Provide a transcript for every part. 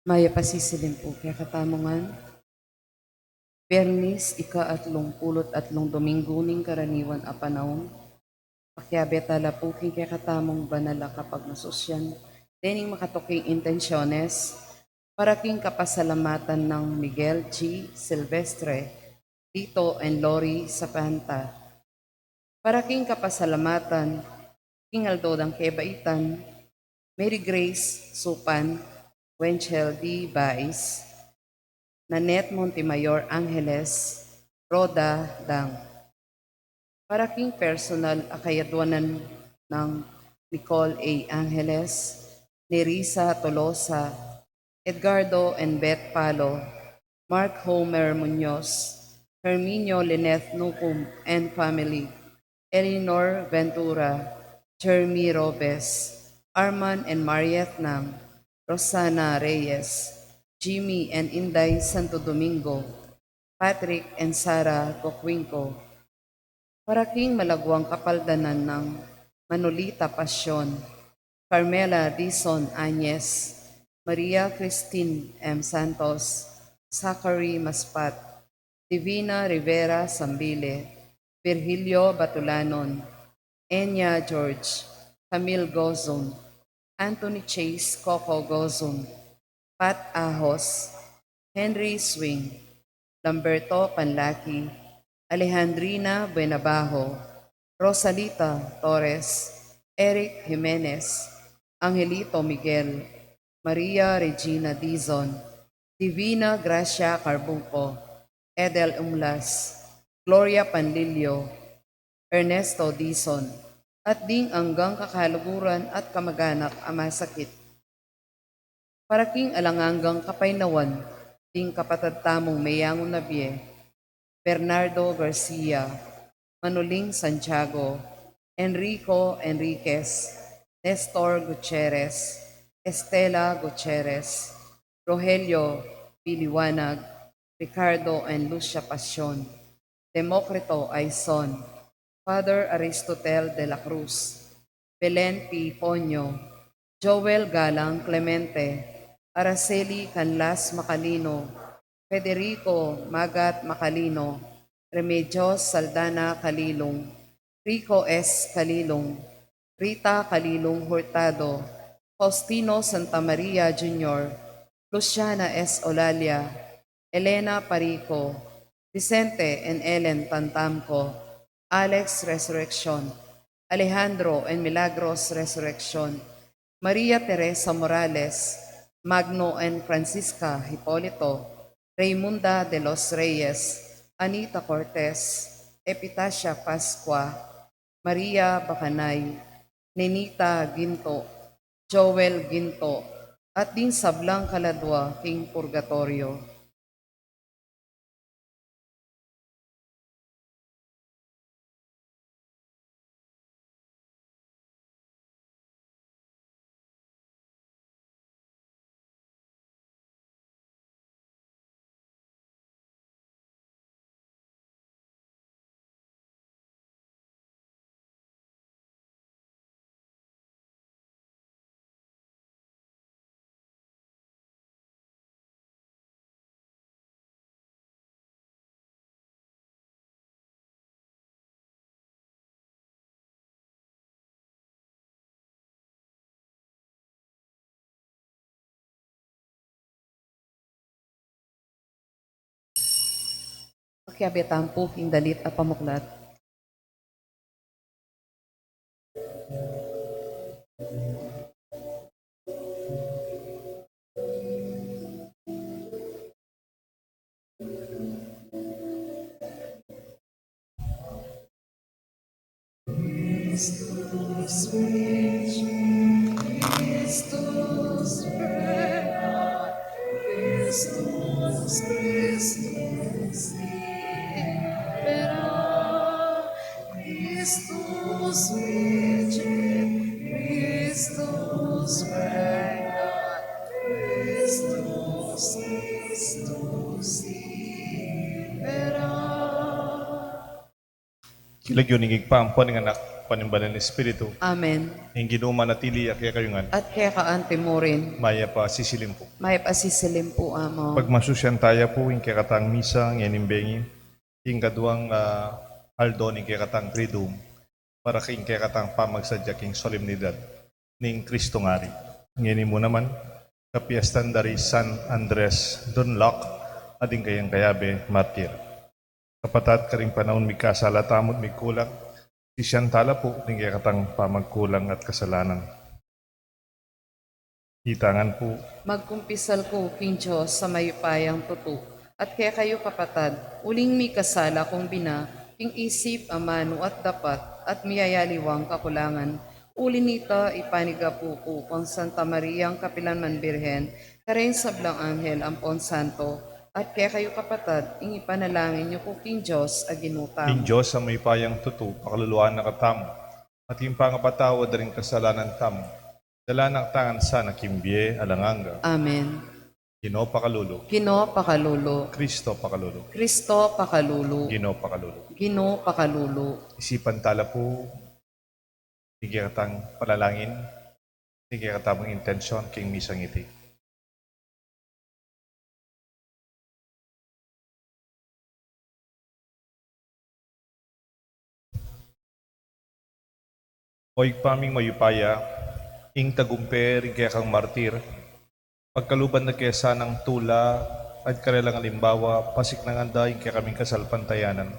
Maya pasisilin po kaya katamongan. Biyernes, ika-30 Dominguning karaniwan a panahon. Pakyabet talapukin kaya katamong banala kapag nasusyan. Dening makatuking intensyones. Para king kapasalamatan ng Miguel G. Silvestre, Tito and Lori Sapanta. Para king kapasalamatan, King Aldodang Kebaitan, Mary Grace Supan, Wenchel D. Bais, Nanette Montemayor Angeles, Roda Dang. Para king personal akayadwanan ng Nicole A. Angeles, Nerissa Tolosa, Edgardo and Beth Palo, Mark Homer Munoz, Herminio Lineth Nucum and family, Eleanor Ventura, Jeremy Robes, Arman and Mariette Nang, Rosana Reyes, Jimmy and Inday Santo Domingo, Patrick and Sarah Coquinco. Para king malagwang kapaldanan ng Manolita Pasyon, Carmela Dizon Anyes, Maria Christine M. Santos, Zachary Maspat, Divina Rivera Sambile, Virgilio Batulanon, Enya George, Camille Gozon, Anthony Chase Coco Gozon, Pat Ahos, Henry Swing, Lamberto Panlaki, Alejandrina Buenabajo, Rosalita Torres, Eric Jimenez, Angelito Miguel, Maria Regina Dizon, Divina Gracia Carbunco, Edel Umlas, Gloria Panlilio, Ernesto Dizon, at ding anggang kakaluguran at kamag-anak amasakit. Para king alanganggang kapaynawan, ding kapatadtamong mayangon nabye, Bernardo Garcia, Manuling Santiago, Enrico Enriquez, Nestor Gutierrez, Estela Gutierrez, Rogelio Piliwanag, Ricardo and Lucia Pasyon, Democrito Aizon, Father Aristotel de la Cruz, Belen P. Ponyo, Joel Galang Clemente, Araceli Canlas Macalino, Federico Magat Macalino, Remedios Saldana Calilong, Rico S. Calilong, Rita Calilong Hurtado, Faustino Santa Maria Jr., Luciana S. Olalia, Elena Parico, Vicente and Ellen Tantamco, Alex Resurrection, Alejandro and Milagros Resurrection, Maria Teresa Morales, Magno and Francisca Hipolito, Raymunda de los Reyes, Anita Cortez, Epitacia Pascua, Maria Bacanay, Nenita Ginto, Joel Ginto, at din sablang kaladwa king purgatorio. Pakiabitampo king dalit at pamuklat. Christus Virgin, Christus Regnat, Christus, Christus Libera, Christus Virgin, Christus Regnat, Christus, Christus Libera. Sila yun, higig pa ang anak. panimbalan ng Espiritu, Amen. ang ginuma natili kaya kayungan, At kaya kaante mo rin, maya pa sisilim po. may pasisilim po amo. Pagmasusyan tayo po, yung kaya katang misa, yung inimbengi, yung kaduang aldo, yung kaya katang tridum, para king kaya katang pamagsadya king solemnidad, ning Kristo ngari. Ngayon mo naman, kapiastan dari San Andres Donlock, ading kayang kayabe, martir. Kapatat ka rin panahon may kasalatamot may kulang, isyan tala po, ning kaya katang pamagkulang at kasalanan. Itangan po, Magkumpisal ko, King Diyos, sa mayupayang tuto. At kaya kayo kapatad, uling mi kasala kung bina, king isip, amano at dapat, at miyayaliwang kakulangan. Uli nita ipanigapu ko kung Santa Maria ang Kapilanman Birhen, karen sa Blang Anghel Ampon Santo, at kaya kayo kapatad, ing ipanalangin niyo ko, King Diyos, aginutang. King Diyos sa may payang tuto, pakaluluan na katamo, at yung pangapatawad rin kasalanan tamo, dala ng tangan sana kimbie alanganga, Amen. Ginoo pakalulo, Ginoo pakalulo, Kristo pakalulo, Kristo pakalulo, Ginoo pakalulo. Ginoo pakalulo. Isipan tala po, higikatang palalangin, higikatang intensyon, king misang iti. Oy paming mayupaya, ing tagumper, ing kaya kang martir, pagkaluban na kaya sanang tula, at karelang alimbawa, pasik ng anda, ing kaya kaming kasalpantayanan,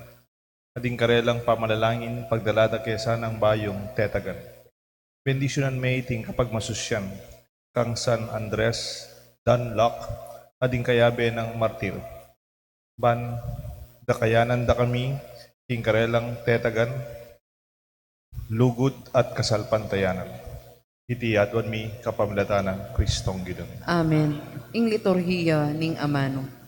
ading karelang pamalalangin, pagdalada kaya sanang bayong tetagan. Bendisyonan may ting kapag masusyan, kang San Andres, Dunlock, ading kayabe ng martir. Ban, dakayanan da kami, ing karelang tetagan, lugod at kasalpantayanan. Iti adwan mi kapamilatan ng Kristong Ginoo. Amen. Ing liturhiya ning amano.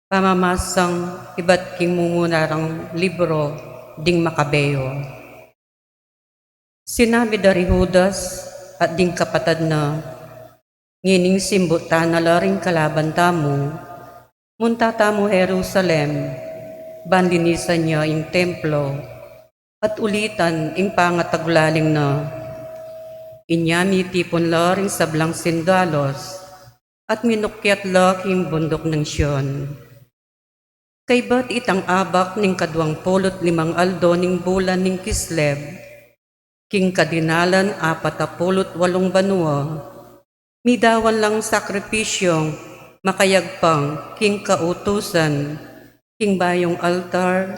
Pamamasang iba't kimungunarang libro ding Makabeo. Sinabi dari Judas at ding kapatad na ngining simbutan na laring kalaban tamo, munta tamo Jerusalem, bandinisan niya ing templo, at ulitan ing pangataglaling na inyami tipon laring sablang sindalos, at minukyat laking bundok ng Siyon. Kay ba't itang abak ning kadwang pulot 5 aldo ning bulan ning Kislev, king kadinalan 48 banwa, midawan lang sakripisyong makayagpang king kautusan, king bayong altar,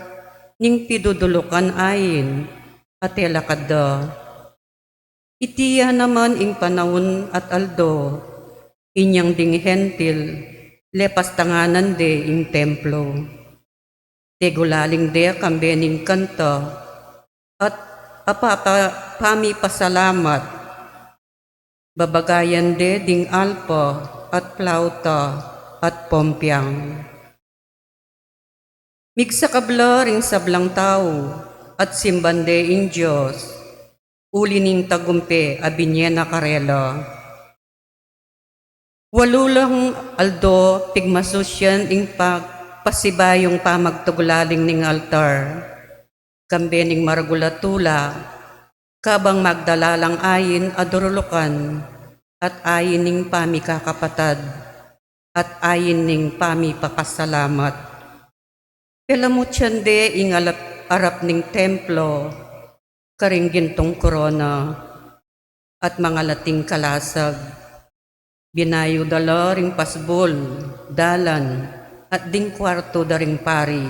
ning pidudulukan ayin, at elakada. Itiya naman ing panahon at aldo, inyang ding hentil, lepas tanganan de ing templo. Tegulaling de kambening kanta, at pami pasalamat. Babagayan de ding alpa, at plauta, at pompyang. Migsakabla ring sablang tao, at simbande ing Diyos, uli ning tagumpe abinyena karela. Walulang aldo pigmasusyan ing pasibayong pamagtuglaling ning altar, kambening margulatula, kabang magdalalang ayin adurulukan, at ayin ning pamikakapatad, at ayin ning pamipakasalamat. Kalamutyan de ing arap ning templo, karing gintong korona, at mga lating kalasag, binayo dala ring pasbol, dalan, at ding kwarto daring pari,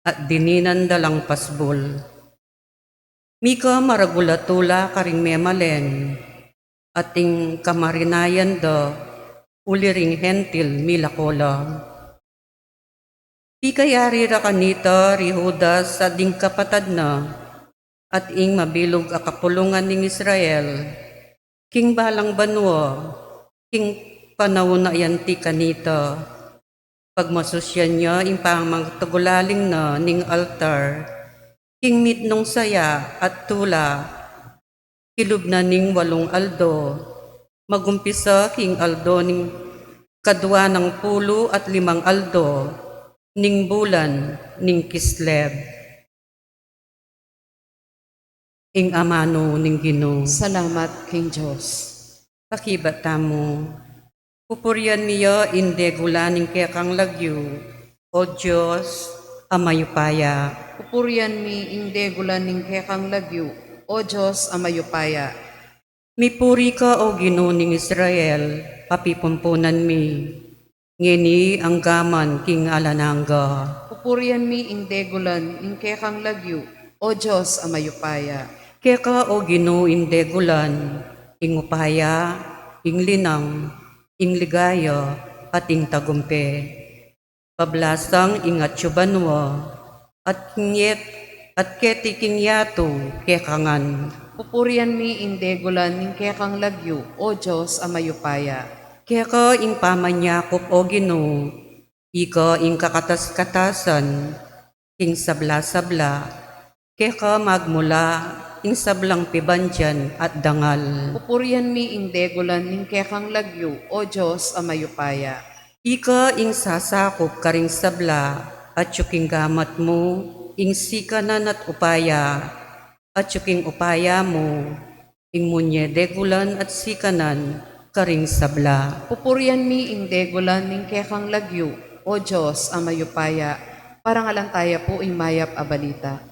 at dininan dalang pasbol. Mika maragulatula karing memalen, at ting kamarinayan da, uliring hentil milakola. Di kayari ra kanita rihuda sa ding kapatad na, at ing mabilog akapulungan ning Israel, king balang banwa, king panahon na yanti kanita, Pagmasusyan niya ing pamagtagulaling na ning altar, king mitnong saya at tula, kilub na ning 8 aldo, magumpisa king aldo ning kadwa ng 10 at 5 aldo, ning bulan ning Kislev. Ing amano ning Ginoo, Salamat, King Diyos. pakibata mo. Pupurian niya inde gulaning kekang lagyo, o Diyos, amayupaya. Pupurian mi inde gulaning kekang lagyo, o Diyos amayupaya. Mipuri ka o Ginoo ning Israel, papipumpunan mi. Ngini ang gaman king alanangga. Pupurian mi inde gulan ing kekang lagyo, o Diyos amayupaya. Keka o Ginoo inde gulan, ing upaya, ing linang, ing ligaya, at ing tagumpe. Pablasang ing atsubanwa, at kinyet, at keti kinyato, kekangan. Pupurian mi inde gulan ing kekang lagyo, o Diyos amayupaya. Keka ing pamanyakop o Ginoo, ika ing kakatas-katasan, ing sabla-sabla, keka magmula, ing sablang pibandyan at dangal. Pupurian mi inde gulan ing kekang lagyo, o Diyos amayupaya. Ika ing sasakop karing sabla, at yuking gamat mo, ing sikanan at upaya, at yuking upaya mo, ing munye degulan at sikanan, karing sabla. Pupurian mi inde gulan ing kekang lagyo, o Diyos amayupaya. Parangalantaya po ing mayap a balita.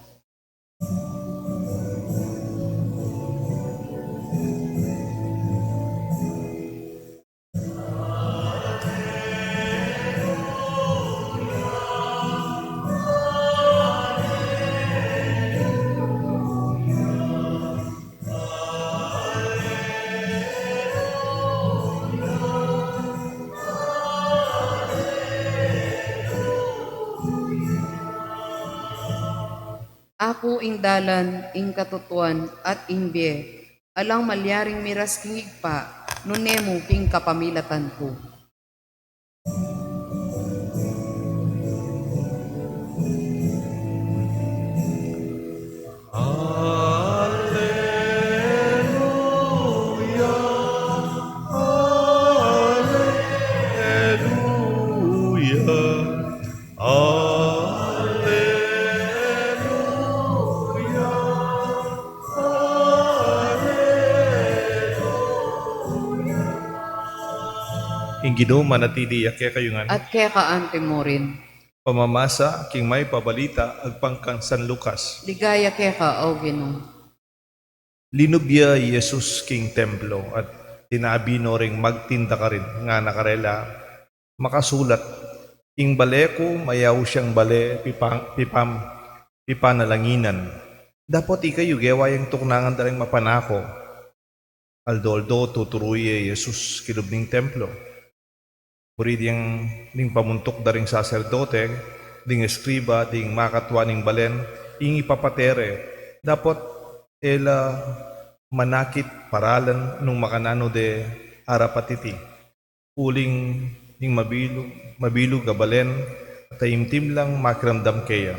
Ako ing dalan, ing katutuan, at ing biye. Alang malyaring miras kingig pa, nunemo king kapamilatan ko. Ing Ginoo manatili kaya kayungan. At kaya kaante mo rin. Pamamasa king may pabalita agpangkang San Lucas. Ligaya kaya ka, o Ginoo. Linubya Jesus king templo at tinabi no ring magtinda ka rin nga nakarela makasulat ing baleko mayaw siyang bale pipanalanginan. Dapat ikayo gewayang tuknangan daring mapanako. Aldo tuturuye Jesus kilub ning templo. Puri ding pamuntok daring saserdote, ding eskriba, ding makatwa ning balen, ing ipapatere. Dapat ela manakit paralan nung makanano de arapatiti. Uling ning mabilog gabalen, at taimtim lang makiramdam kaya.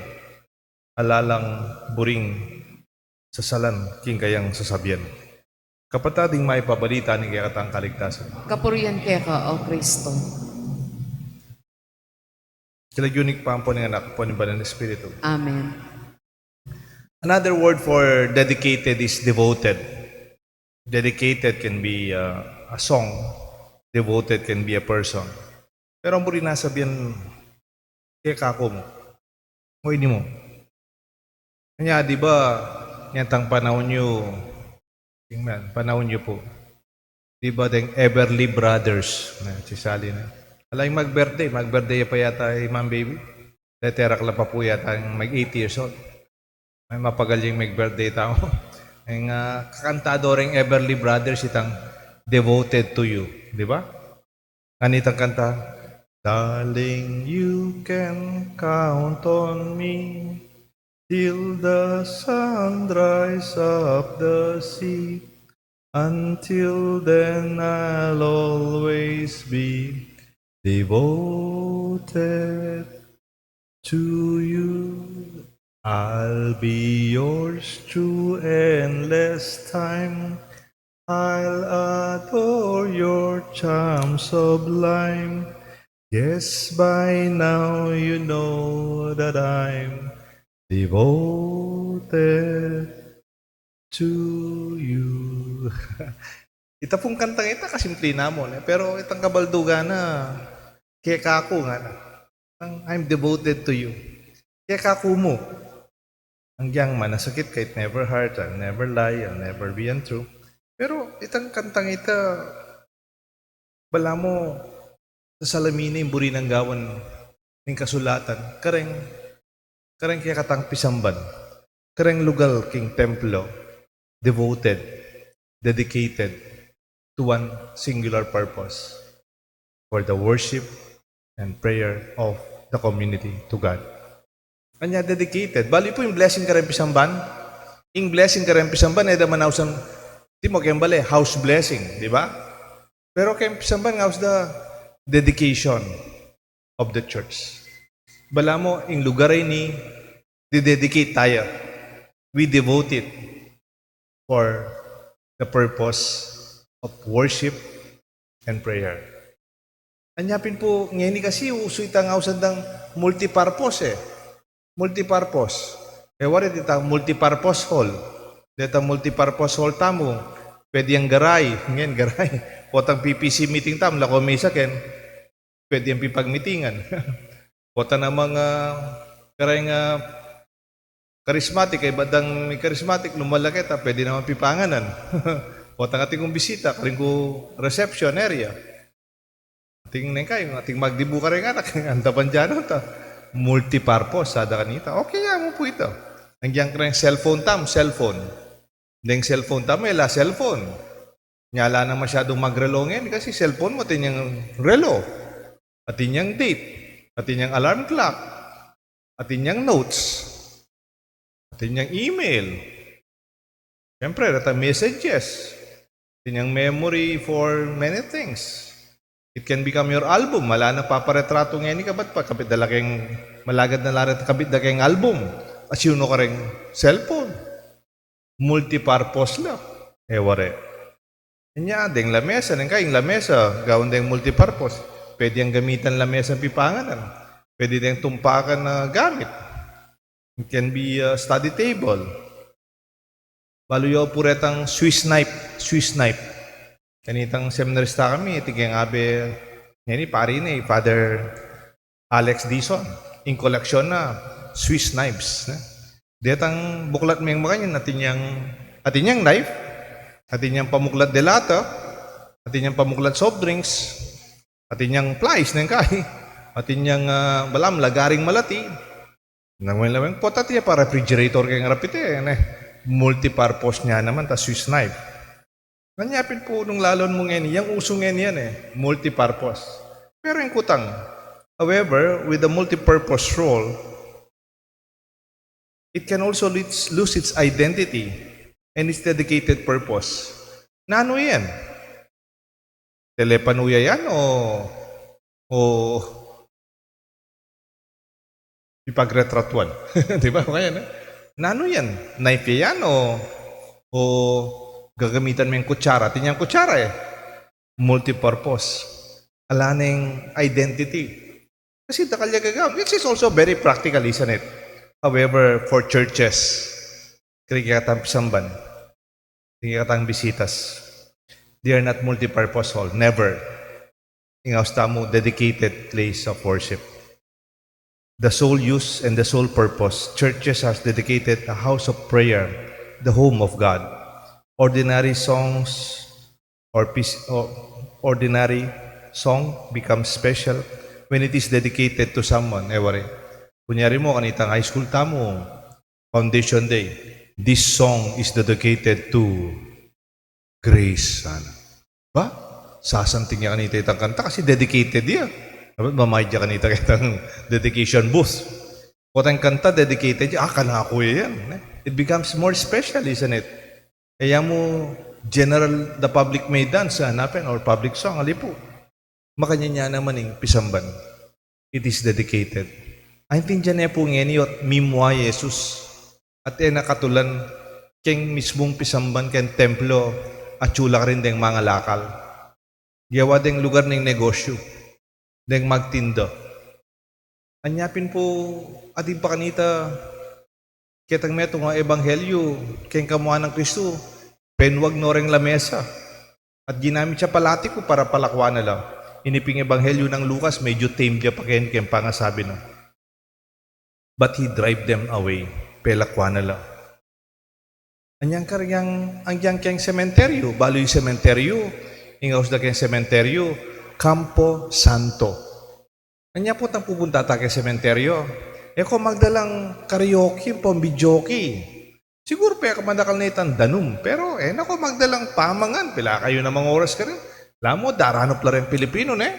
Alalang buring sasalan king kayang sasabyan. Kapatading may pabalita ni kaya katang kaligtasan. Kapurian kaya ka, o Kristo. Sila unique pa po ng anak po ng Banal na Espiritu. Amen. Another word for dedicated is devoted. Dedicated can be a song. Devoted can be a person. Pero ang rin nasabihan, kaya kako mo. O hindi mo. Kanya, di ba, yan tang panahon nyo, tingnan, panahon nyo po. Di ba, ding Everly Brothers, na si Sally na. Alay mag-birthday pa yata Ma'am Baby. Teterak lang pa po yata mag-80 years old. May mapagaling mag-birthday tao. Ang kakantado rin Everly Brothers itang Devoted to You. Di ba? Anitang kanta? Darling, you can count on me till the sun dries up the sea. Until then I'll always be devoted devoted to you. I'll be yours through endless time. I'll adore your charm sublime. Yes, by now you know that I'm devoted to you. Ita pong kantang ita kasimple namon. Pero itang kabalduga na kaya kako nga na. I'm devoted to you. Kaya kako mo. Hanggang manasakit kahit never hurt, I'll never lie, I'll never be untrue. Pero itang kantang ita, bala mo, sa salamina yung buri ng gawan ng kasulatan, kareng kaya katang pisamban, kareng lugal king templo, devoted, dedicated to one singular purpose, for the worship and prayer of the community to God. Kanya dedicated. Bali po yung blessing ka rin pisamban. Yung blessing ka rin pisamban, eh daman ausang, di mo kayang bali, house blessing, di ba? Pero kayang pisamban, house the dedication of the church. Bala mo, yung lugar ay ni, di-dedicate tayo. We devote it for the purpose of worship and prayer. Anyapin po, ngayon kasi uso itang hausan ng multipurpose eh. Multipurpose. What is it? Multipurpose hall. Dito multipurpose hall tamo. Pwede yung garay. Ngayon, garay. Potang PPC meeting tam. Lako misa ken. Pwede yung pipag-meetingan. Pota na mga karay nga charismatic. Ay badang may charismatic. Lumalaki ta. Pwede naman pipanganan. Potang ating kong bisita. Karing ko reception area. Ating nengkay. Ating magdibu ka rin anak. Antapan dyan ta. Multipurpose, sada kanita. Okay, mo po ito. Nandiyan ka rin cellphone tam, cellphone. Deng cellphone tam, la cellphone. Nyala na masyadong magrelongin kasi cellphone mo, tinyang relo, at tinyang date, at tinyang alarm clock, at tinyang notes, at tinyang email. Siyempre, at messages, tinyang memory for many things. It can become your album. Mala na paparetrato ngayon ni kabat pa. Kapit dala kayong malagad na larat kapit dala kayong album. Asyuno ka rin cellphone. Multipurpose lang. Ware. Kanya, deng lamesa. Nang kayong lamesa. Gawin deng multipurpose. Pwede yung gamitan lamesa pipanganan. Pwede deng tumpakan na gamit. It can be a study table. Baluyo puretang Swiss knife. Swiss knife. Kanitang seminarista kami, tigeng abe, yan pari ni Father Alex Dison. In koleksyon na Swiss knives. Detang buklat mo yung mga yan, atin yung knife, atin yung pamuklat delata, atin yung pamuklat soft drinks, atin yung plies ng kay, atin yung balam, lagaring malati. Nangwin-lawin po, tatiya pa refrigerator kayong rapite. Multipurpose niya naman, ta Swiss knife. Nanyapin po nung lalon mo ngayon, yung uso ngayon yan multipurpose. Pero yung kutang, however, with the multipurpose role, it can also lose its identity and its dedicated purpose. Na ano yan? Telepanuya yan o ipagretratuan? Di ba? Kaya na ano yan? Knife yan o gagamitan mo yung kutsara. Tinyang kutsara multipurpose. Alaning identity. Kasi takalya gagawin. Which is also very practical, isn't it? However, for churches, kikikatang pisamban, kikikatang bisitas, they are not multipurpose hall. Never. Ingaw mo, dedicated place of worship. The sole use and the sole purpose, churches has dedicated a house of prayer, the home of God. Ordinary songs or ordinary song becomes special when it is dedicated to someone. Wari. Kunyari mo, kanitang high school tamo, Foundation Day. This song is dedicated to Grace. Ba? Sasanting niya kanita itang kanta kasi dedicated niya. Dapat mamayad niya kanita itang dedication booth. Kutang kanta, dedicated niya. Kanako yan. It becomes more special, isn't it? Kaya mo, general, the public may dance, hanapin, or public song, alipo. Makanya niya naman yung pisamban. it is dedicated. Ay tindihan niya po ngeniot, mimwa Jesus. At nakatulan, keng mismong pisamban ken templo, at chula ka rin deng mga lakal. Gawa deng lugar ng negosyo, deng magtindo. Anyapin po, ating pa kanita, kitang meto nga ebanghelyo, keng kamuha ng Kristo, penwag noreng lamesa. At ginamit siya palati ko para palakwa na lang. Iniping ebanghelyo ng Lucas, medyo tame dia pa ken pangasabi no. But he drive them away, pelakwa na lang. Anyang karyang, ang keng sementeryo, balo yung sementeryo, ingaws na keng sementeryo, Campo Santo. Anya po tang pupunta ta kay sementeryo. Kung magdalang karaoke, pombidyoki. Siguro pa kamadakal na itang danum. Pero nako magdalang pamangan. Pila kayo na mga oras ka rin. Alam mo, daranop la rin Pilipino ne.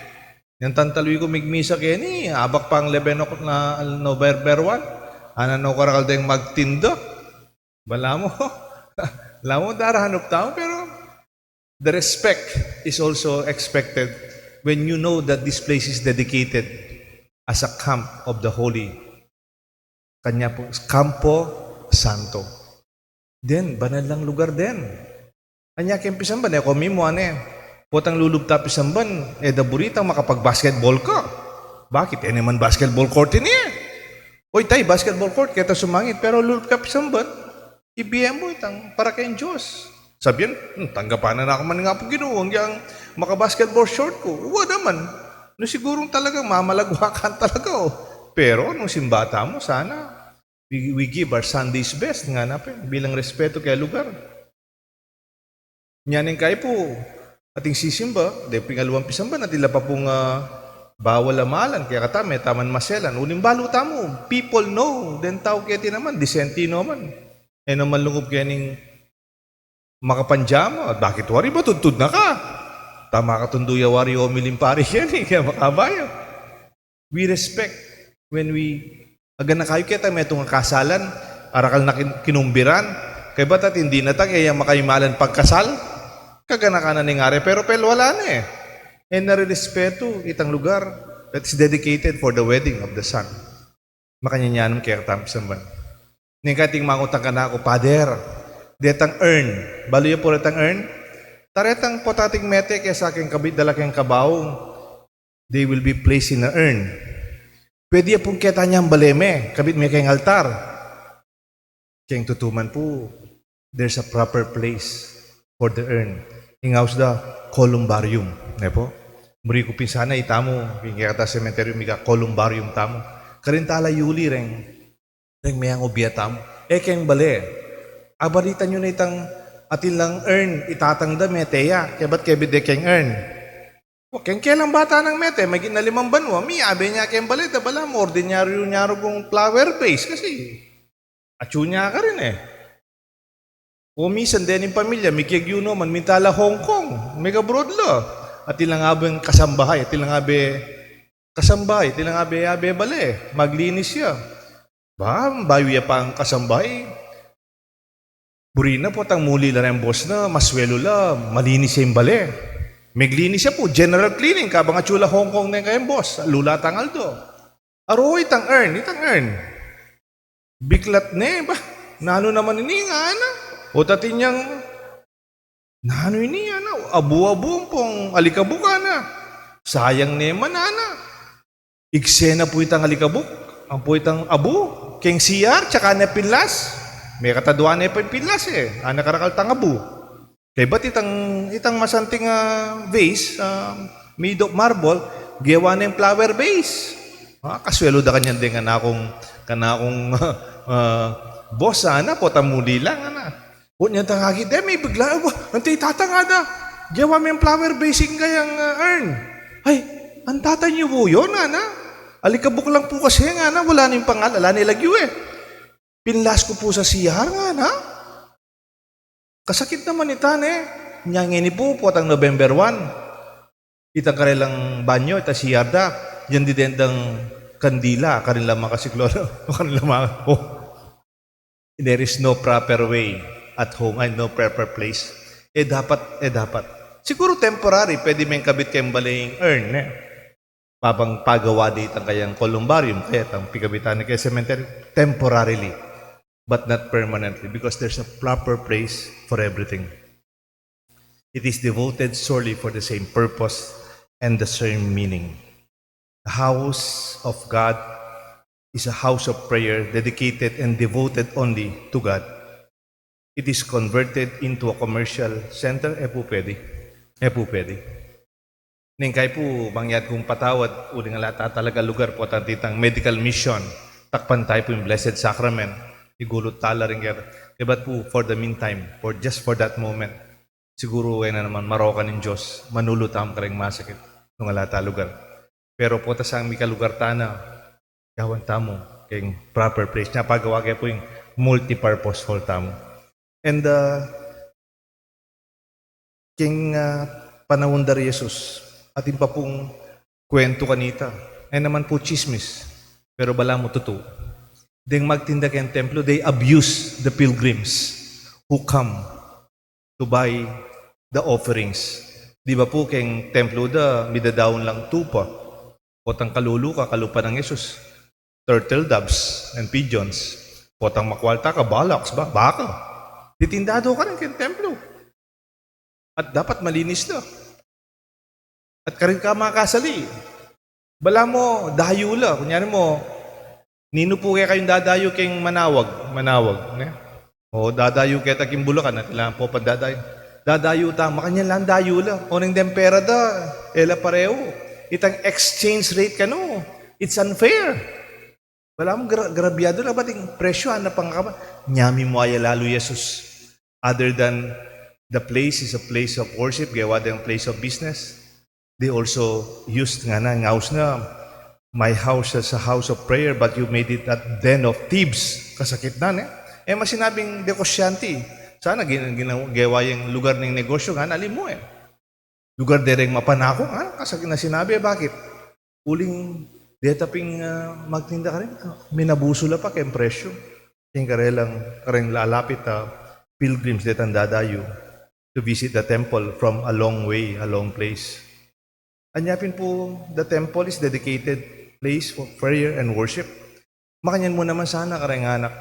Yung tantaloy ko migmisa kaya ni, abak pang 11 o'clock na November 1. Ano karakal dahil magtindo. Bala mo, alam mo, daranop tao. Pero the respect is also expected when you know that this place is dedicated as a camp of the holy. Kanya po, Campo Santo. Then, banal lang lugar din. Kanya kempisamban, ako mimo, potang lulubta pisamban, daburitang makapag-basketball ka. Bakit? Naman basketball court niya. Oy, tay, basketball court, kaya sumangit, pero lulubta pisamban, ibigyan mo itang para kayong Diyos. Sabihan, tanggapan na ako man nga po ginuwang yung maka-basketball short ko. Uwa naman. No, sigurong talagang mamalagwakan talaga. Pero nung simbata mo, sana we give our Sunday's best nga napin bilang respeto kay lugar. Nyaning kayo po, ating sisimba, de pingalawang pisamba na tila pa pong bawal amalan, kaya katame, taman maselan. Uning balo tamo, people know, then tao kaya naman, disentino man. Naman lungkop kaya ning makapanjama, bakit wari ba? Tuntun na ka. Tama ka tunduya wari o milimpari yan kaya makabayo. We respect when we, aga na kayo kita may itong kasalan, arakal na kinumbiran, kaya ba't at hindi na tag, kaya makaimalan pagkasal? Kagana ka na ningari, pero wala na eh. Nare-respeto itang lugar that is dedicated for the wedding of the son. Makanyanyanong kaya katampisamban. Ning kating mangutang ka na ako, Pader, detang earn. Baluya po retang earn. Taretang potating mete kaya sa aking kabit dalaking kabaong. They will be placed in a urn. Pwede pong kita niyang baleme. Kabit may kayong altar. Kayang tutuman po, there's a proper place for the urn. Ingaws da columbarium. Ne po? Muri ko pinsana itamo. Kaya kata cemetery miga columbarium tamo. Karintala yuli reng. Reng mayang obya tamo. Kayang bale. Abaritan nyo na itang atin lang earn, itatang da meteya. Kaya ba't kaya bide keng earn? O, kailang bata ng mete, may ginalimang banwa, abe niya kayang balita, bala mo, ordinaryo-nyaro kong flower base kasi atyo niya ka rin eh. O misan din yung pamilya, may kiyagyuno man, mintala Hong Kong, may kabroad lo. At ilang abeng kasambahay, at ilang abe kasambahay, at ilang abe bale, maglinis siya. Bayo ya pa ang kasambahay. Burina po tang muli lang ang boss na maswelo la, malinis siya yung bale. Meglinis siya po, general cleaning, kabang atsula Hong Kong na yung kayong boss, lula tangal do. Aro, itang earn. Biklat ne, ba? Nano naman ini nga na? O tatin niyang, nano ini na? Abu-abu pong alikabuka na. Sayang ne manana. Iksena po itang alikabuk, ang po itang abu, keng siyar, tsaka na pinlas. May kataduan na yung pilas eh. Anak karakal tangabu. Kaya ba't itang masanting vase, made of marble, gawa na yung flower vase. Kaswelo da kanyan din kanakong boss, po tamuli lang, O niya tangagit, may bigla, antay tatangada. Gawa mo yung flower vase kayang earn. Ay, ang tatay niyo po yun, Alikabok lang po kasi, wala na yung pangal, ala nilagyo eh. Pinlas ko po sa siyar nga na. Kasakit naman itan eh. Nyangin po po atang November 1. Itang karilang banyo, ita siyar da. Yan didendang kandila, kanilang makasikloro. There is no proper way at home and no proper place. Dapat. Siguro temporary, pwede may kabit kayong balaying earn eh. Mabang pagawa dito ang kayang columbarium, kaya ang pigabitan kay cemetery, temporarily, but not permanently, because there's a proper place for everything. It is devoted solely for the same purpose and the same meaning. The house of God is a house of prayer dedicated and devoted only to God. It is converted into a commercial center, po pwede. Po pwede. Ning kay po mangyat kung patawad uling alata talaga lugar po titang medical mission takpan tayo po yung Blessed Sacrament igulot tala rin kaya but po for the meantime just for that moment siguro na naman marokan ng Diyos manulutam ka rin masakit nung alata lugar pero po ta sang mika lugar tana yawan tamo kayong proper place na pagawa kaya po yung multi-purposeful tamo and king panahon dari Jesus atin pa pong kwento kanita. Ay naman po chismis. Pero bala mo totoo. Ding magtinda kayang templo, they abuse the pilgrims who come to buy the offerings. Di ba po kayong templo da, midadaon lang tupa. Potang kaluluka, kalupa ng Yesus. Turtle doves and pigeons. Potang makwalta ka, balaks ba? Baka. Ditindado ka rin kayong templo. At dapat malinis na. At karin ka makasali. Bala mo, dayula. Kunyari mo, nino po kaya kayong dadayo kayong manawag. Manawag. Ne? O dadayo kaya taking Bulacan. At ilang po pa dadayo. Dadayo ta. Makanya lang dayula. O nang dempera da. Ela pareo. Itang exchange rate ka no. It's unfair. Bala mo, grabyado na ba ting presyo? Ano pang ka ba? Nyami mo ay lalo Jesus. Other than the place is a place of worship. Gawa din place of business. They also used nga na, ngaus na, my house is a house of prayer, but you made it a den of thieves. Kasakit na, ne? Eh, masinabing dekosyante. Sana ginawa yung lugar ng negosyo, nga, alim mo eh. Lugar dereng mapanako, nga, kasakit na sinabi, bakit? Uling, detaping magtinda ka rin, minabusula pa kayong presyo. Yung kareng lalapit, pilgrims detang dadayo to visit the temple from a long way, a long place. Anyapin po, the temple is dedicated place for prayer and worship. Makanyan mo naman sana kareng anak.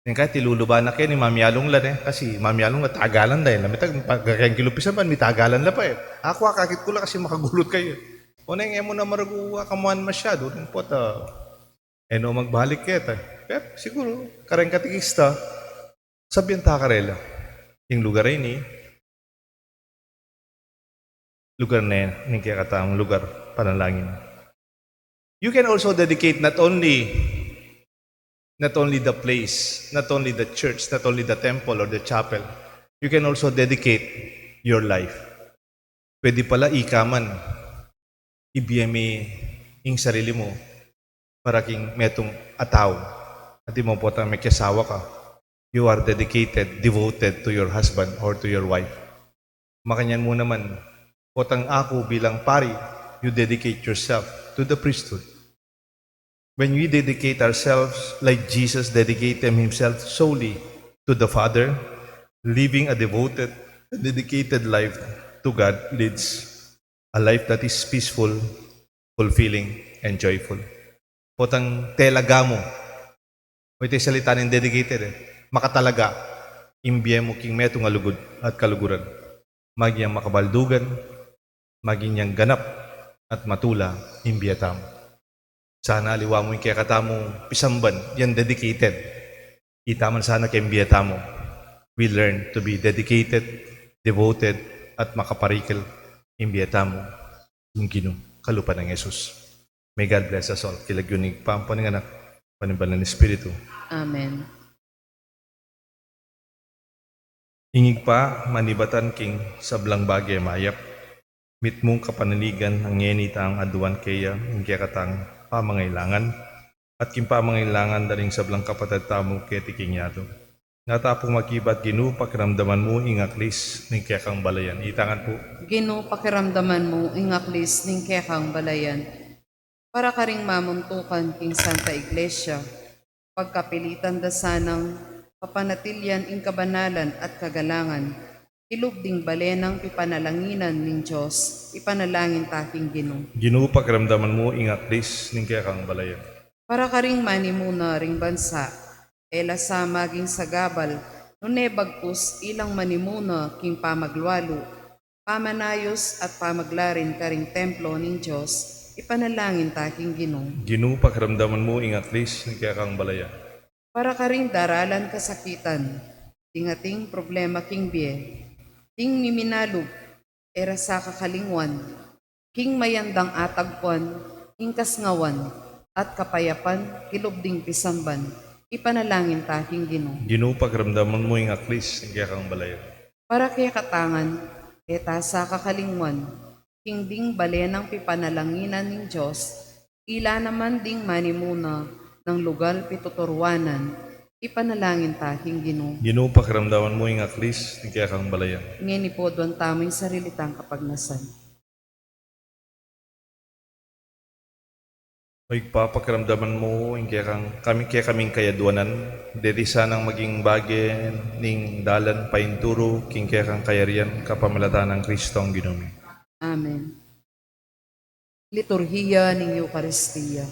Yung kahit tiluluba na kayo ni Mamyalong lan eh. Kasi Mamyalong na tagalan dahil. Kayang kilupisan man, may tagalan la pa eh. Ako kakit ko lang kasi makagulot kayo. O na yung mo na maraguwa kamuhan masyado. Yung po eno magbalik kayo. Pero siguro, kareng katikista, sabihan ta karela. Yung lugar ini, lugar na yan, ng kaya katang lugar, panalangin. You can also dedicate not only the place, not only the church, not only the temple or the chapel. You can also dedicate your life. Pwede pala ikaman, ibiyami ing sarili mo para king metong ataw. At mo po may kasawa ka. You are dedicated, devoted to your husband or to your wife. Makanyan mo naman, potang ako bilang pari, you dedicate yourself to the priesthood. When we dedicate ourselves like Jesus dedicated himself solely to the Father, living a devoted, dedicated life to God leads a life that is peaceful, fulfilling, and joyful. Potang telaga mo. O ito'y salita ng dedicated makatalaga, imbiye mo king metong alugod at kaluguran. Magyang makabaldugan, maging niyang ganap at matula, imbiyatam. Sana aliwa mo yung kaya katamo pisamban, yan dedicated. Itaman sana kay imbiyatamo. We learn to be dedicated, devoted, at makaparikil, imbiyatamo, yung ginong kalupa ng Yesus. May God bless us all. Kilagyunig pa ang paninganak, panibalan ng Espiritu. Amen. Ingig pa, manibatan king sablang bagay mayap. Mit mong kapanaligan ang ngenita ang aduan kaya ang kaya katang pamangailangan at king pamangailangan daling sablang kapatid tamo kaya tiking yato. Natapong makibat ginu pakiramdaman mo ingaklis ng kaya kang balayan. Itangan po. Gino pakiramdaman mo ingaklis ning kekang balayan. Para ka ring mamuntukan king Santa Iglesia. Pagkapilitan da sanang papanatilyan ing kabanalan at kagalangan. Ilubding balenang pipanalanginan ning Diyos, ipanalangin taking Ginoo. Ginoo pakiramdaman mo ingaklis ning kaya kang balayan. Para ka ring manimuna ring bansa, ela sa maging sagabal, nune bagkus ilang manimuna king pamaglwalo, pamanayos at pamaglarin ka ring templo ning Diyos, ipanalangin taking Ginoo. Ginoo pakiramdaman mo ingaklis ning kaya kang balayan. Para ka ring daralan kasakitan, tingating problema king biye, ting miminalog, era sa kakalingwan, king mayandang atagpuan, king kasngawan, at kapayapan, kilubding pisamban, ipanalangin taking Ginoo. Ginoo pakiramdaman mo ingaklis ning kaya kang balayan. Para kay katangan, eta sa kakalingwan, king ding balenang pipanalanginan ning Diyos, ila naman ding manimuna ng lugar pituturwanan, ipanalangin taking Ginoo. Ginoo pakiramdaman mo ingaklis ning kaya kang balayan. Ngini po doon taming sarilitang kapagnasan. Pakiramdaman mo ing kaya kaming kayaduanan, dedi sanang maging bagay ning dalan painturo king kaya kang kayarian kapamalatan ng Kristo ang Ginoo. Amen. Liturhiya ng Eucharistia.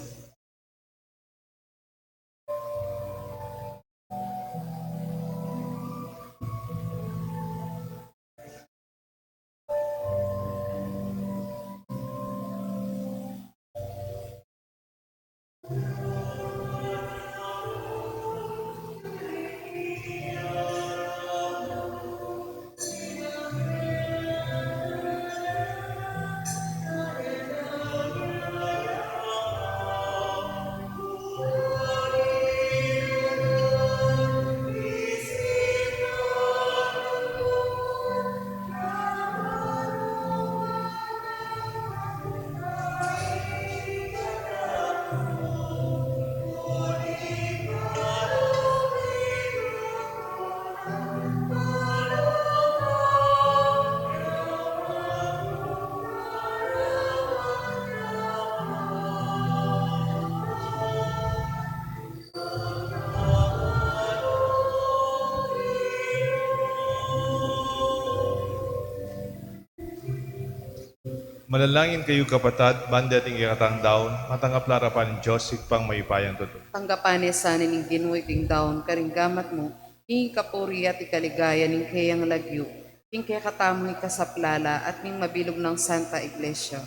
Manalangin kayo kapatad, banda ating ikatang daon, matanggap larapan ng Diyos, ikpang mayupayang totoo. Tanggapan sa ning Ginoo king daon karinggamat mo, ing kapuri at ikaligaya ning kayang lagyo, ing kaya katamong ikasaplala at ning mabilog ng Santa Iglesia.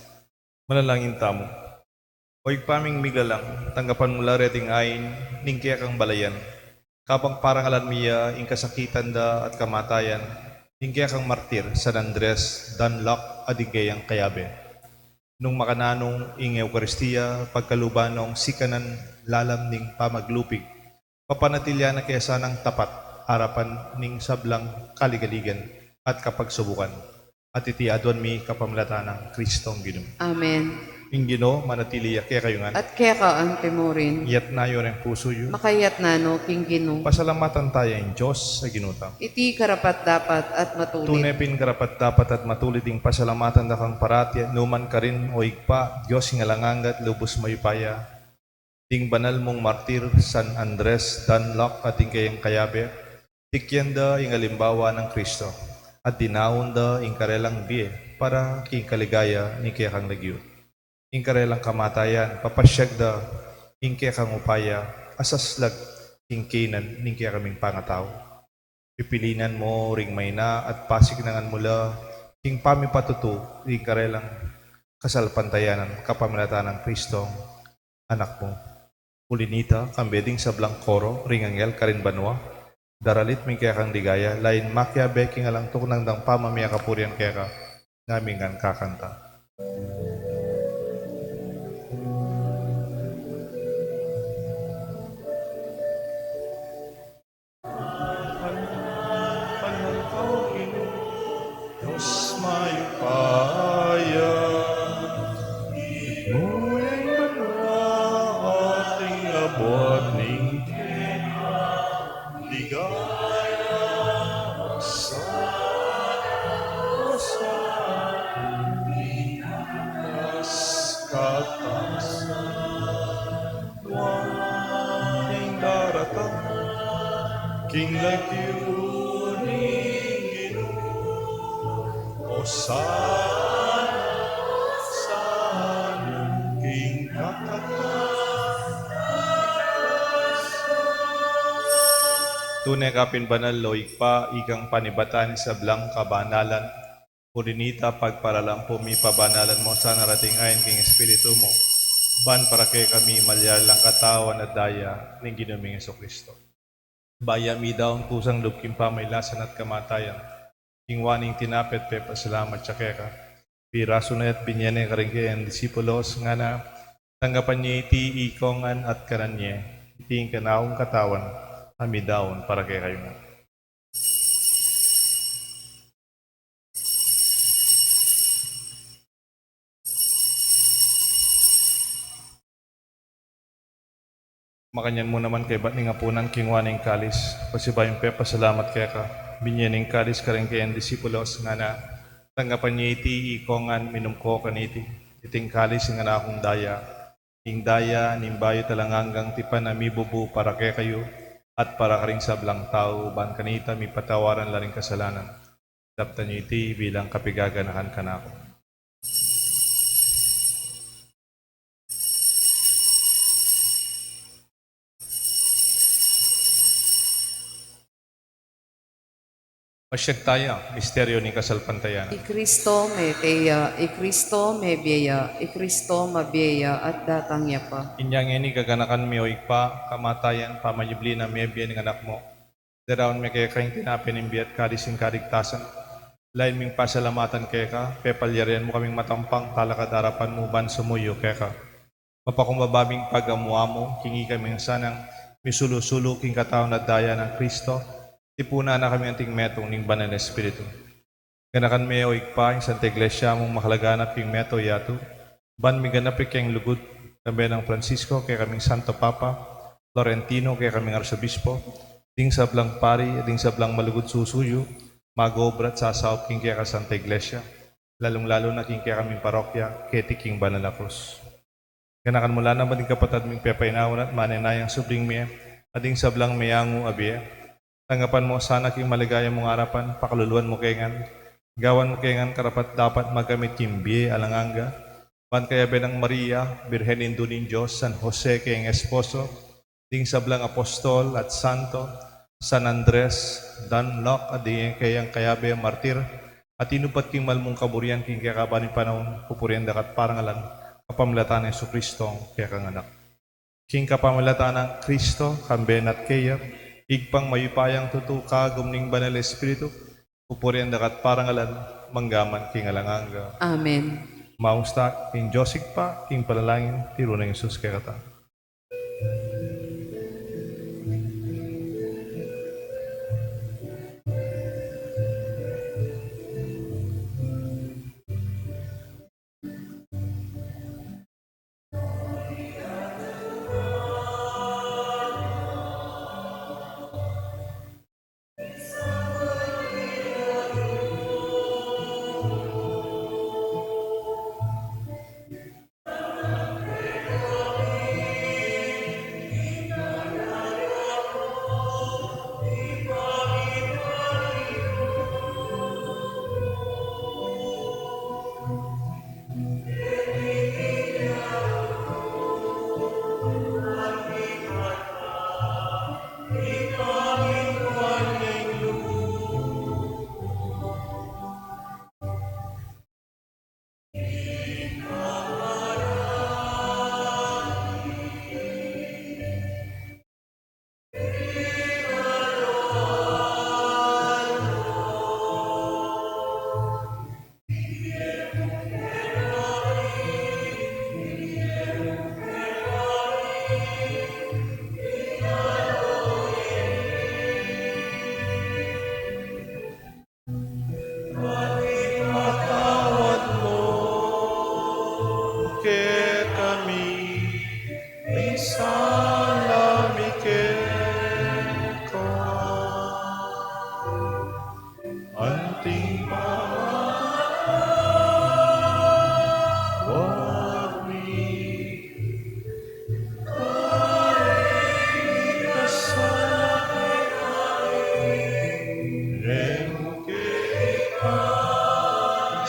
Manalangin tamo. O ikpaming migalang, tanggapan mula reting ayin, ning kaya kang balayan. Kapang parang alan miya, ing kasakitan da at kamatayan, ing kaya kang martir, San Andres, Danlock, adigayang kayabe. Nung makananong ing Eucharistia, pagkalubanong sikanan lalam ning pamaglupig, papanatilya na kaya sanang tapat, harapan ning sablang kaligaligan at kapagsubukan. At itiadwan mi kapamalatan ng Kristong Ginoo. Amen. Ing Ginoo, manatili kaya kayo nga. At kaya ka ang temurin, Iyat na yun ang puso yun. makayat na no king Ginoo. Pasalamatan tayo ang Diyos sa ginuta. Iti karapat dapat at matulit. Tunepin karapat dapat at matulit ing pasalamatan na kang parati, numan ka rin o igpa, Diyos nga langangat, lubos mayupaya. Ting banal mong martir, San Andres, Danlock, at ing kayang kayabe, tikyanda ing alimbawa ng Kristo, at dinaunda ing karelang biye, para king kaligaya ni kaya kang lagyo. Ing karelang kamatayan, papasyag da, ing kaya kang upaya, asaslag, ing kinan, ing kaya kaming pangataw. Pipilinan mo ring mayna at pasiknangan mula, ing pamipatuto, ing karelang kasalpantayanan, kapamalatan ng Kristong anak mo. Ulinita, kambeding sablang koro, ring angel, karin banwa, daralit may kaya kang ligaya, lain makya beking alang tuknang dang pamamaya kapurian kaya ka, namin ang kakanta. Diyos mayupaya, ngunit banwa ating labot ning ligaya sa Pinas katasan waning daratang king lagyo ning Ginoo. Hosanna, King Tunay kapin banal loig pa, ikang panibatan sa blang kabanalan. Purinita pagparalampo mi pabanalan mo sa narating ayon king Espiritu mo. Ban para kay kami malyar lang katawan at daya ng ginaming Kristo. Baya mi daon kusang lubking pamaylasan at kamatayan. Kingwaning tinapet pe pasalamat siya keka. Piraso na at binyane karingke ang disipulos nga na tanggapan niya iti ikongan at karanye. Iti kanawang katawan. Kami daon para kay kayo nga. Makanyan mo naman kay ba't nga punan kingwaning kalis. Pasibayong pe, pasalamat kaya ka. Binyaning kalis ka rin kay ang disipulos nga na tanggapan niya iti ikongan minumko kaniti. Iting kalis nga na akong daya. Ing daya, nimbayo talanganggang tipan na mibubu para kay kayo. At para ka rin sa blang tao, ban kanita mi patawaran la rin kasalanan. Dapta niyo iti bilang kapigaganahan ka na ako. Masyag tayo, misteryo ni kasalpantayan. I Kristo may teya, I Kristo may biya, I Kristo mabiya at datang niya pa. Inyang ini kaganakan mi oik pa, kamatayan, pamayubli na mebya ng anak mo. Daraon may kaya kayong tinapin ng biyat kadising karigtasan. Lain ming pasalamatan kaya ka, pepalyarian mo kaming matampang talakadarapan mo ban sumuyo kaya ka. Mapakumbabaming pagamuha mo, kingi kaming sanang misulusulo king katawan at daya ng Kristo. Tipuna na kami anting metong ning banal na Espiritu. Ganakan may oik pa, yung Santa Iglesia mong makalaganap king meto yato. Ban mi ganapik kayong lugod, kami ng Francisco, kaya kaming Santo Papa, Florentino, kaya kaming Arsobispo, ding sa blang pari, ding sa blang malugod susuyo, magobrat sa saop king kaya ka Santa Iglesia, lalong-lalo na king kaya kaming parokya, keti king banal na krus. Ganakan mula na ba din kapatad ming pepainawan at manenayang subling miya, ading sa blang mayangu abiya. Tanggapan mo sana king maligaya mong harapan, pakaluluan mo kengan, gawan mo kengan karapat dapat magamit kimbi alanganga, ban kaya benang Maria, Birhen Indunin Diyos, San Jose kayang esposo, ding sablang apostol at santo, San Andres, Dan Locke, at ding kayang kayabe martir, at inupat king malmong kaburian king kaya kabanin panahon, pupurian dakat parangalan, kapamilatan ng Kristo kaya kang anak. King kapamilatan ng Kristo, kamben at kaya, igpang mayupayang tutuka gumning banal Espiritu, pupurian dakat parangalan, manggaman king alanganga. Amen. Mausta, king Josig pa, king palalangin, tiro ng Isus kaya kata.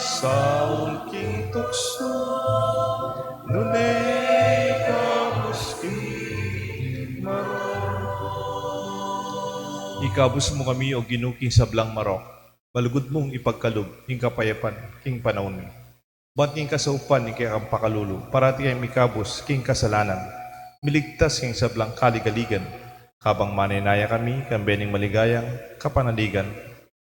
Saul king tukso, nunay kamuski, ikabus mo kami o ginuking sa blang marok, balugod mong ipagkalog, king kapayapan, king panahon. Ba't king kasaupan, ni kaya kang pakalulu, parati ay mikabus, king kasalanan. Miligtas king sa blang kaligaligan, kabang maninaya kami, kambening maligayang, kapanaligan,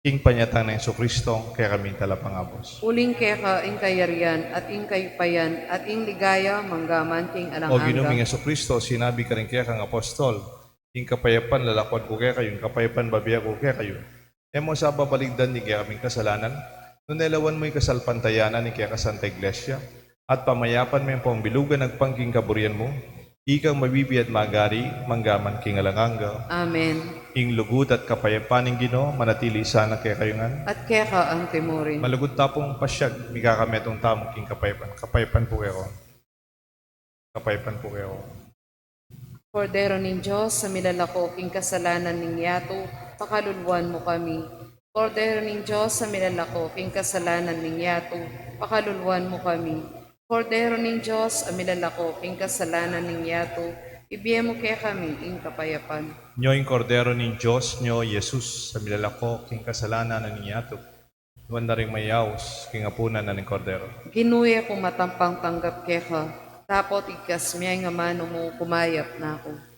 king panyatang ng Kristo, kaya kami talapangabos. Uling keka ing kayarian at ing kayupayan at ing ligaya manggaman king O ginuming alang-angga. Kristo, sinabi ka rin kaya kang apostol, king kapayapan lalakwan ko kaya kayo, king kapayapan babiya ko kaya kayo. Emo sa babaligdan ni kaya kaming kasalanan, nung nelawan mo'y kasalpantayanan ni kaya kasanta iglesia, at pamayapan mo yung pambilugan nagpangking kaburian mo, ikang mabibi at magari, manggaman king alanganga, Amen. ing lugod at kapayapan ng Ginoo, manatili sana kaya kayongan. At keka ang timurin. Malugod tapong pasyag, mikakametong tamong king kapayapan. Kapayapan po kayo. Kapayapan po kayo. Kordero ng Diyos, sa milalako king kasalanan ng yato, pakaluluan mo kami. Kordero ng Diyos, sa milalako king kasalanan ng yato, pakaluluan mo kami. Kordero ng Diyos, sa milalako king kasalanan ng yato, ibiye mo kaya kami ing kapayapan. Nyo yung kordero ni Diyos, nyo, Jesus, sa milalako, king kasalanan na ninyato. Iwan na rin mayaws, king apunan na ng kordero. Ginuya kung matampang tanggap keka, tapot ikas miyay nga mano mo kumayap na ako.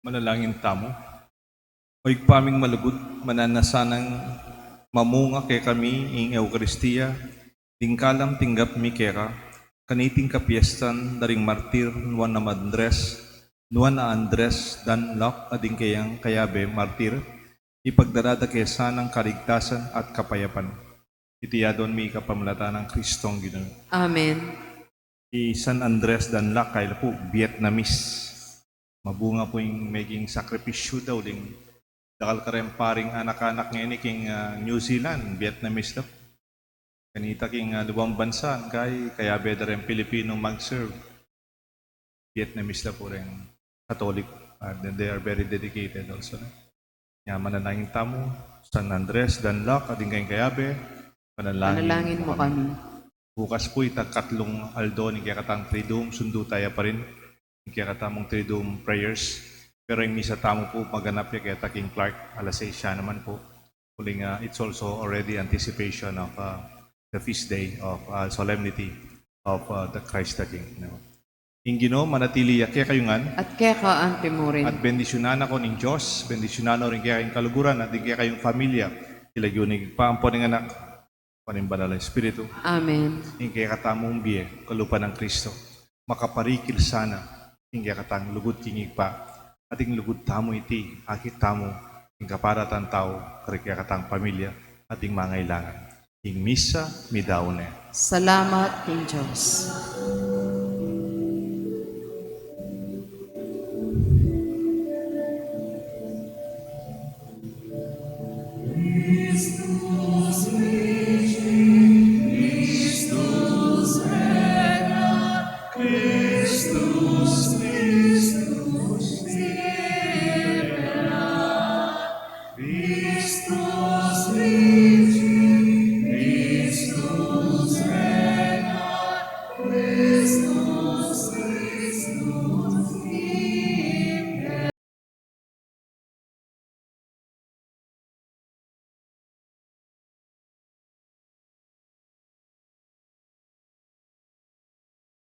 Manalangin tamo. Oy paming malugod, mananasanang mamunga kay kami ing Eucharistia, tingkalam tinggap mi kera, kaniting kapiestan daring martir nuan na Andres dan Lok ading kayang kayabe martir, ipagdarada kesa ng kaligtasan at kapayapan. Itiyadon mi kapamlata ng Kristong Ginoo. Amen. San Andres dan Lok kay po Vietnamese. Mabunga po yung maging sakripisyo daw ding dakal ka rin paring anak-anak ngayon king New Zealand, Vietnamese daw. Kanita king luwang bansa, kaya beda rin Pilipino mag-serve. Vietnamese daw po rin Catholic. Then they are very dedicated also. Kaya mananangin tamo, San Andres, Danlac, ading kayong kayabe, Panalangin mo kami. Bukas po itakatlong aldo ni kaya katang Triduum, sundo tayo pa rin. Kaya katamong Triduum prayers. Pero yung misa tamo po maganap niya kaya King Clark, alas 6 siya naman po. Huling it's also already anticipation of the feast day of solemnity of the Christ the King. Ing Ginoo manatili kaya kayungan At kaya ka mo rin. at bendisyonan ako ng Diyos, bendisyonan rin kaya kayong kaluguran at kaya kayong pamilya. Ilagyunig paampo ng anak, panimbanal ng Espiritu. Amen. Ing kaya katamong biye, kalupan ng Kristo. Makaparikil sana, ing kaya katang lugod kingig pa, ating lugod tamo iti, akit tamo, ing kaparatan tao, kaya katang pamilya, ating mga ilangan. Ing misa, midaone. Salamat, King Diyos.